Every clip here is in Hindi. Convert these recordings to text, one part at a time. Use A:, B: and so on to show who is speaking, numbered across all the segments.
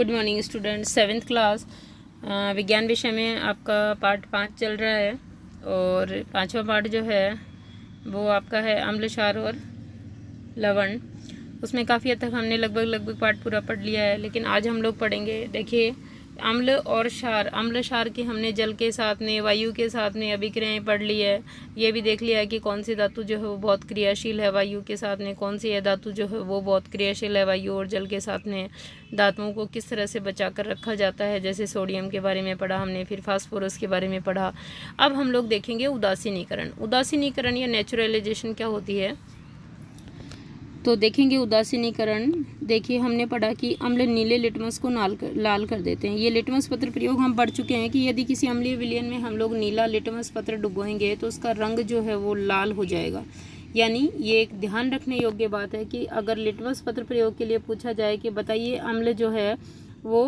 A: Good morning student. 7th class विज्ञान विषय में आपका पार्ट 5 चल रहा है और 5वां पार्ट जो है वो आपका है अम्ल, क्षार और लवण। उसमें काफ़ी हद तक हमने लगभग पार्ट पूरा पढ़ लिया है, लेकिन आज हम लोग पढ़ेंगे। देखिए, अम्ल और क्षार, अम्ल क्षार की हमने जल के साथ में, वायु के साथ में अभिक्रियाएँ पढ़ ली है। ये भी देख लिया है कि कौन सी धातु जो है वो बहुत क्रियाशील है वायु के साथ में, कौन सी है धातु जो है वो बहुत क्रियाशील है वायु और जल के साथ में। धातुओं को किस तरह से बचा कर रखा जाता है, जैसे सोडियम के बारे में पढ़ा हमने, फिर फास्फोरस के बारे में पढ़ा। अब हम लोग देखेंगे उदासीनीकरण। उदासीनीकरण या नेचुरलाइजेशन क्या होती है, तो देखेंगे उदासीनीकरण। देखिए, हमने पढ़ा कि अम्ल नीले लिटमस को लाल कर देते हैं। ये लिटमस पत्र प्रयोग हम पढ़ चुके हैं कि यदि किसी अम्लीय विलयन में हम लोग नीला लिटमस पत्र डुबोएंगे तो उसका रंग जो है वो लाल हो जाएगा। यानी ये एक ध्यान रखने योग्य बात है कि अगर लिटमस पत्र प्रयोग के लिए पूछा जाए कि बताइए अम्ल जो है वो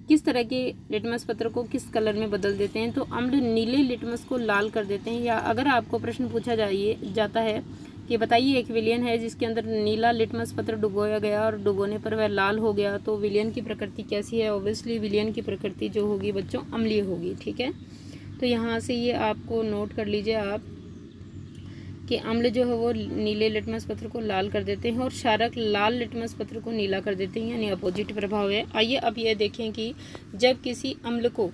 A: किस तरह के लिटमस पत्र को किस कलर में बदल देते हैं, तो अम्ल नीले लिटमस को लाल कर देते हैं। या अगर आपको प्रश्न पूछा जाता है कि बताइए एक विलयन है जिसके अंदर नीला लिटमस पत्र डुबोया गया और डुबोने पर वह लाल हो गया, तो विलयन की प्रकृति कैसी है? ऑब्वियसली विलयन की प्रकृति जो होगी बच्चों अम्लीय होगी। ठीक है, तो यहाँ से ये आपको नोट कर लीजिए आप कि अम्ल जो है वो नीले लिटमस पत्र को लाल कर देते हैं और क्षारक लाल लिटमस पत्र को नीला कर देते हैं, यानी अपोजिट प्रभाव है। आइए अब ये देखें कि जब किसी अम्ल को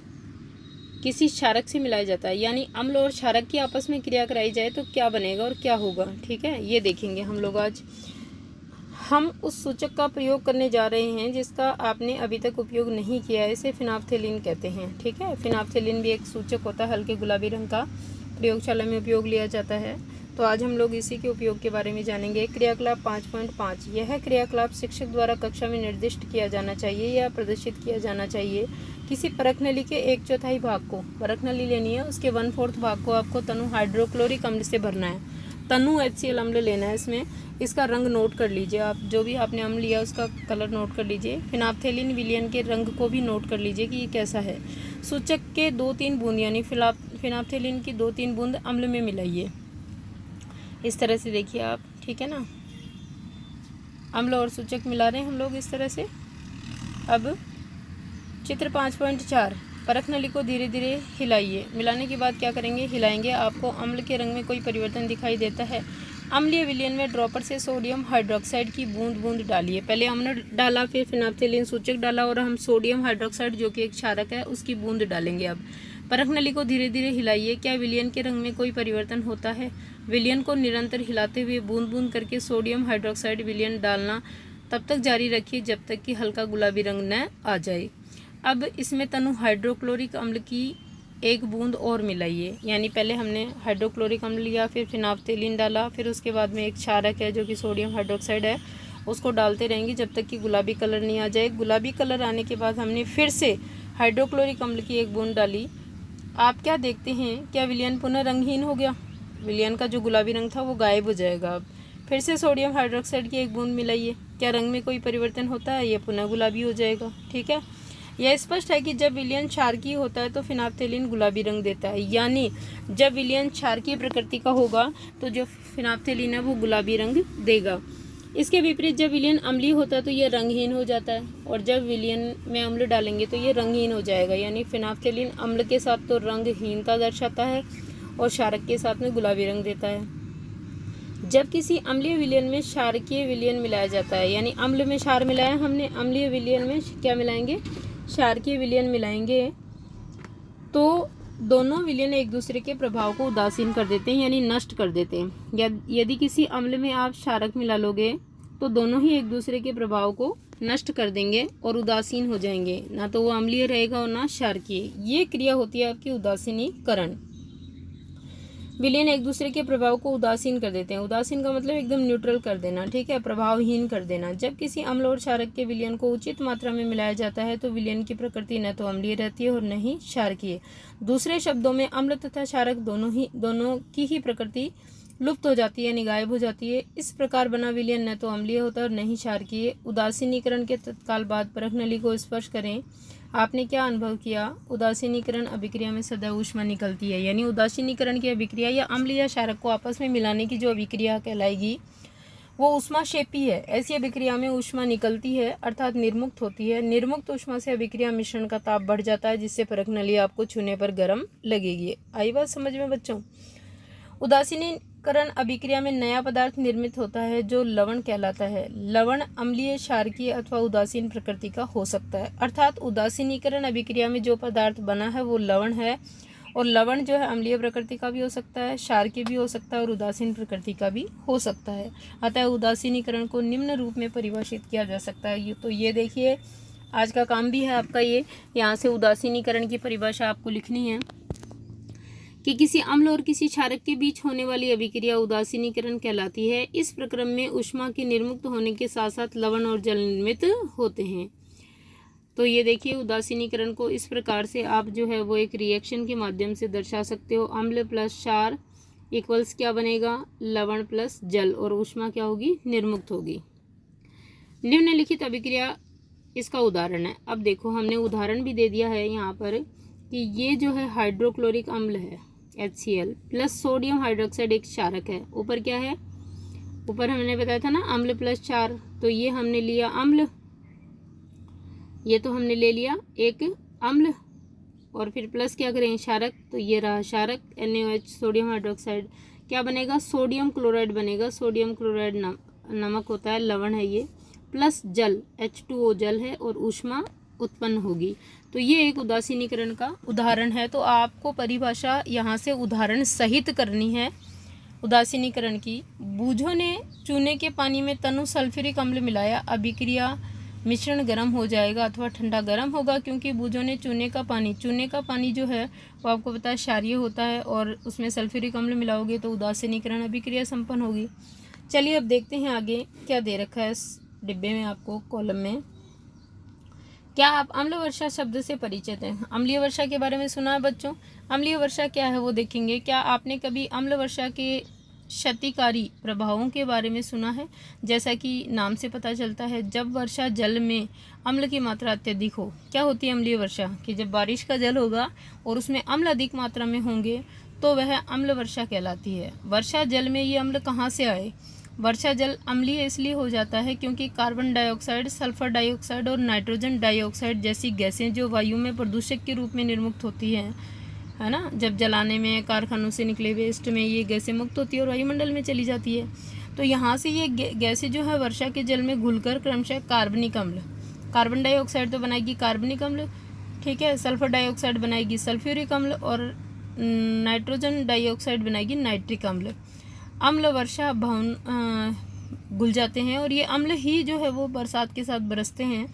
A: किसी क्षारक से मिलाया जाता है, यानी अम्ल और क्षारक की आपस में क्रिया कराई जाए तो क्या बनेगा और क्या होगा। ठीक है, ये देखेंगे हम लोग आज। हम उस सूचक का प्रयोग करने जा रहे हैं जिसका आपने अभी तक उपयोग नहीं किया है, इसे फिनाफ्थेलिन कहते हैं। ठीक है, फिनाफ्थेलिन भी एक सूचक होता है, हल्के गुलाबी रंग का, प्रयोगशाला में उपयोग लिया जाता है। तो आज हम लोग इसी के उपयोग के बारे में जानेंगे। क्रियाकलाप 5.5, यह क्रियाकलाप शिक्षक द्वारा कक्षा में निर्दिष्ट किया जाना चाहिए या प्रदर्शित किया जाना चाहिए। किसी परख नली के 1/4 भाग को, परख नली लेनी है, उसके 1/4 भाग को आपको तनु हाइड्रोक्लोरिक अम्ल से भरना है। तनु HCl अम्ल लेना है इसमें। इसका रंग नोट कर लीजिए आप, जो भी आपने अम्ल लिया उसका कलर नोट कर लीजिए। फिनाफ्थेलिन विलयन के रंग को भी नोट कर लीजिए कि ये कैसा है। सूचक के 2-3 बूंद यानी फिनाफ्थेलिन की 2-3 बूंद अम्ल में मिलाइए, इस तरह से देखिए आप। ठीक है ना, अम्ल और सूचक मिला रहे हैं हम लोग इस तरह से। अब चित्र 5.4, परख नली को धीरे धीरे हिलाइए। मिलाने के बाद क्या करेंगे? हिलाएंगे। आपको अम्ल के रंग में कोई परिवर्तन दिखाई देता है? अम्लीय विलयन में ड्रॉपर से सोडियम हाइड्रोक्साइड की बूंद डालिए। पहले हमने डाला, फिर फिनाफ्थेलिन सूचक डाला और हम सोडियम हाइड्रोक्साइड जो कि एक क्षारक है उसकी बूंद डालेंगे। अब परख नली को धीरे धीरे हिलाइए। क्या विलयन के रंग में कोई परिवर्तन होता है? विलयन को निरंतर हिलाते हुए बूंद बूंद करके सोडियम हाइड्रोक्साइड विलयन डालना तब तक जारी रखिए जब तक कि हल्का गुलाबी रंग न आ जाए। अब इसमें तनु हाइड्रोक्लोरिक अम्ल की 1 बूंद और मिलाइए। यानी पहले हमने हाइड्रोक्लोरिक अम्ल लिया, फिर फिनाफ्थेलिन डाला, फिर उसके बाद में एक क्षारक है जो कि सोडियम हाइड्रोक्साइड है, उसको डालते रहेंगे जब तक कि गुलाबी कलर नहीं आ जाए। गुलाबी कलर आने के बाद हमने फिर से हाइड्रोक्लोरिक अम्ल की 1 बूंद डाली। आप क्या देखते हैं? क्या विलयन पुनः रंगहीन हो गया? विलयन का जो गुलाबी रंग था वो गायब हो जाएगा। अब फिर से सोडियम हाइड्रोक्साइड की 1 बूंद मिलाइए। क्या रंग में कोई परिवर्तन होता है? ये पुनः गुलाबी हो जाएगा। ठीक है, यह स्पष्ट है कि जब विलयन क्षारकीय होता है तो फिनाफ्थेलिन गुलाबी रंग देता है। यानी जब विलयन क्षारकीय प्रकृति का होगा तो जो फिनाफ्थेलिन है वो गुलाबी रंग देगा। इसके विपरीत जब विलयन अम्लीय होता है तो ये रंगहीन हो जाता है, और जब विलयन में अम्ल डालेंगे तो ये रंगहीन हो जाएगा। यानी फिनाफ्थेलिन अम्ल के साथ तो रंगहीनता दर्शाता है और क्षारक के साथ में गुलाबी रंग देता है। जब किसी अम्लीय विलयन में क्षारकीय विलयन मिलाया जाता है, यानी अम्ल में क्षार मिलाया हमने, अम्लीय विलयन में क्या मिलाएंगे? क्षारकीय विलयन मिलाएंगे, तो दोनों विलयन एक दूसरे के प्रभाव को उदासीन कर देते हैं, यानी नष्ट कर देते हैं। यदि किसी अम्ल में आप क्षारक मिला लोगे तो दोनों ही एक दूसरे के प्रभाव को नष्ट कर देंगे और उदासीन हो जाएंगे, ना तो वो अम्लीय रहेगा और ना क्षारकीय। ये क्रिया होती है आपकी उदासीनीकरण। विलयन एक दूसरे के प्रभाव को उदासीन कर देते हैं। उदासीन का मतलब एकदम न्यूट्रल कर देना, ठीक है, प्रभावहीन कर देना। जब किसी अम्ल और क्षारक के विलयन को उचित मात्रा में मिलाया जाता है तो विलयन की प्रकृति न तो अम्लीय रहती है और न ही क्षारकीय। दूसरे शब्दों में अम्ल तथा क्षारक दोनों की ही प्रकृति लुप्त हो जाती है, यानी गायब हो जाती है। इस प्रकार बना विलयन न तो अम्लीय होता है और न ही क्षारकीय। उदासीनीकरण के तत्काल बाद परख नली को स्पर्श करें। आपने क्या अनुभव किया? उदासीनीकरण अभिक्रिया में सदैव ऊष्मा निकलती है। यानी उदासीनीकरण की अभिक्रिया या अम्ल या क्षारक को आपस में मिलाने की जो अभिक्रिया कहलाएगी वो ऊष्माक्षेपी है। ऐसी अभिक्रिया में ऊष्मा निकलती है अर्थात निर्मुक्त होती है। निर्मुक्त ऊष्मा से अभिक्रिया मिश्रण का ताप बढ़ जाता है, जिससे परख नली आपको छूने पर गर्म लगेगी। आई बात समझ में बच्चों? उदासीनीकरण अभिक्रिया में नया पदार्थ निर्मित होता है जो लवण कहलाता है। लवण अम्लीय, क्षारकीय अथवा उदासीन प्रकृति का हो सकता है। अर्थात उदासीनीकरण अभिक्रिया में जो पदार्थ बना है वो लवण है, और लवण जो है अम्लीय प्रकृति का भी हो सकता है, क्षारकीय भी हो सकता है और उदासीन प्रकृति का भी हो सकता है। अतः उदासीनीकरण को निम्न रूप में परिभाषित किया जा सकता है। तो ये देखिए आज का काम भी है आपका ये, यहाँ से उदासीनीकरण की परिभाषा आपको लिखनी है कि किसी अम्ल और किसी क्षारक के बीच होने वाली अभिक्रिया उदासीनीकरण कहलाती है। इस प्रक्रम में ऊष्मा के निर्मुक्त होने के साथ साथ लवण और जल निर्मित होते हैं। तो ये देखिए उदासीनीकरण को इस प्रकार से आप जो है वो एक रिएक्शन के माध्यम से दर्शा सकते हो। अम्ल प्लस क्षार इक्वल्स क्या बनेगा, लवण प्लस जल, और ऊष्मा क्या होगी, निर्मुक्त होगी। निम्नलिखित अभिक्रिया इसका उदाहरण है। अब देखो हमने उदाहरण भी दे दिया है यहाँ पर कि ये जो है हाइड्रोक्लोरिक अम्ल है HCl प्लस सोडियम हाइड्रोक्साइड एक क्षारक है। ऊपर क्या है, ऊपर हमने बताया था ना अम्ल प्लस क्षार, तो ये हमने लिया अम्ल, ये तो हमने ले लिया एक अम्ल, और फिर प्लस क्या करें क्षारक, तो ये रहा क्षारक NaOH सोडियम हाइड्रोक्साइड, क्या बनेगा, सोडियम क्लोराइड बनेगा। सोडियम क्लोराइड नमक होता है, लवण है ये, प्लस जल H2O जल है, और ऊष्मा उत्पन्न होगी। तो ये एक उदासीनीकरण का उदाहरण है। तो आपको परिभाषा यहाँ से उदाहरण सहित करनी है उदासीनीकरण की। बूझों ने चूने के पानी में तनु सल्फ्यूरिक अम्ल मिलाया, अभिक्रिया मिश्रण गर्म हो जाएगा अथवा ठंडा गर्म होगा, क्योंकि बूझों ने चूने का पानी जो है वो आपको पता है क्षारीय होता है, और उसमें सल्फ्यूरिक अम्ल मिलाओगे तो उदासीनीकरण अभिक्रिया संपन्न होगी। चलिए अब देखते हैं आगे क्या दे रखा है इस डिब्बे में आपको कॉलम में। क्या आप अम्ल वर्षा शब्द से परिचित हैं? अम्लीय वर्षा के बारे में सुना है बच्चों? अम्लीय वर्षा क्या है वो देखेंगे। क्या आपने कभी अम्ल वर्षा के क्षतिकारी प्रभावों के बारे में सुना है? जैसा कि नाम से पता चलता है, जब वर्षा जल में अम्ल की मात्रा अत्यधिक हो, क्या होती है अम्लीय वर्षा, कि जब बारिश का जल होगा और उसमें अम्ल अधिक मात्रा में होंगे तो वह अम्ल वर्षा कहलाती है। वर्षा जल में ये अम्ल कहाँ से आए? वर्षा जल अम्लीय इसलिए हो जाता है क्योंकि कार्बन डाइऑक्साइड, सल्फर डाइऑक्साइड और नाइट्रोजन डाइऑक्साइड जैसी गैसें जो वायु में प्रदूषक के रूप में निर्मुक्त होती हैं, है ना, जब जलाने में, कारखानों से निकले वेस्ट में ये गैसें मुक्त होती है और वायुमंडल में चली जाती है। तो यहाँ से ये गैसें जो है वर्षा के जल में घुलकर क्रमशः कार्बनिक अम्ल, कार्बन डाइऑक्साइड तो बनाएगी कार्बनिक अम्ल, ठीक है, सल्फर डाइऑक्साइड बनाएगी सल्फ्यूरिक अम्ल, और नाइट्रोजन डाइऑक्साइड बनाएगी नाइट्रिक अम्ल। अम्ल वर्षा भवन घुल जाते हैं, और ये अम्ल ही जो है वो बरसात के साथ बरसते हैं।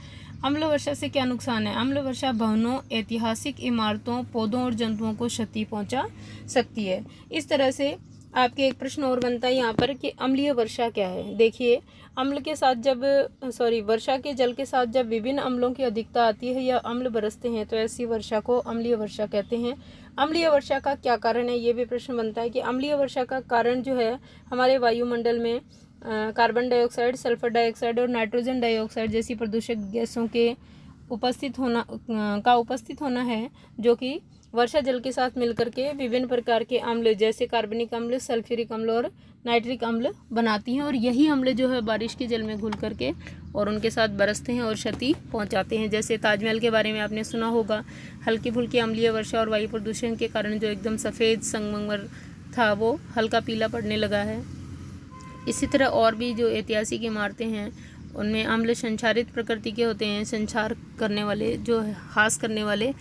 A: अम्ल वर्षा से क्या नुकसान है? अम्ल वर्षा भवनों, ऐतिहासिक इमारतों, पौधों और जंतुओं को क्षति पहुंचा सकती है। इस तरह से आपके एक प्रश्न और बनता है यहाँ पर कि अम्लीय वर्षा क्या है। देखिए अम्ल के साथ वर्षा के जल के साथ जब विभिन्न अम्लों की अधिकता आती है या अम्ल बरसते हैं तो ऐसी वर्षा को अम्लीय वर्षा कहते हैं। अम्लीय वर्षा का क्या कारण है, ये भी प्रश्न बनता है कि अम्लीय वर्षा का कारण जो है हमारे वायुमंडल में कार्बन डाइऑक्साइड, सल्फर डाइऑक्साइड और नाइट्रोजन डाइऑक्साइड जैसी प्रदूषक गैसों के उपस्थित होना है, जो कि वर्षा जल के साथ मिलकर के विभिन्न प्रकार के अम्ल जैसे कार्बनिक अम्ल, सल्फ्यूरिक अम्ल और नाइट्रिक अम्ल बनाती हैं, और यही अम्ल जो है बारिश के जल में घुल करके और उनके साथ बरसते हैं और क्षति पहुंचाते हैं। जैसे ताजमहल के बारे में आपने सुना होगा, हल्की फुल्की अम्लीय वर्षा और वायु प्रदूषण के कारण जो एकदम सफ़ेद संगमरमर था वो हल्का पीला पड़ने लगा है। इसी तरह और भी जो ऐतिहासिक इमारतें हैं उनमें अम्ल संचारित प्रकृति के होते हैं, संचार करने वाले, जो ह्रास करने वाले,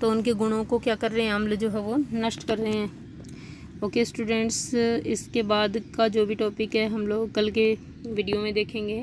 A: तो उनके गुणों को क्या कर रहे हैं, अम्ल जो है वो नष्ट कर रहे हैं। ओके स्टूडेंट्स, इसके बाद का जो भी टॉपिक है हम लोग कल के वीडियो में देखेंगे।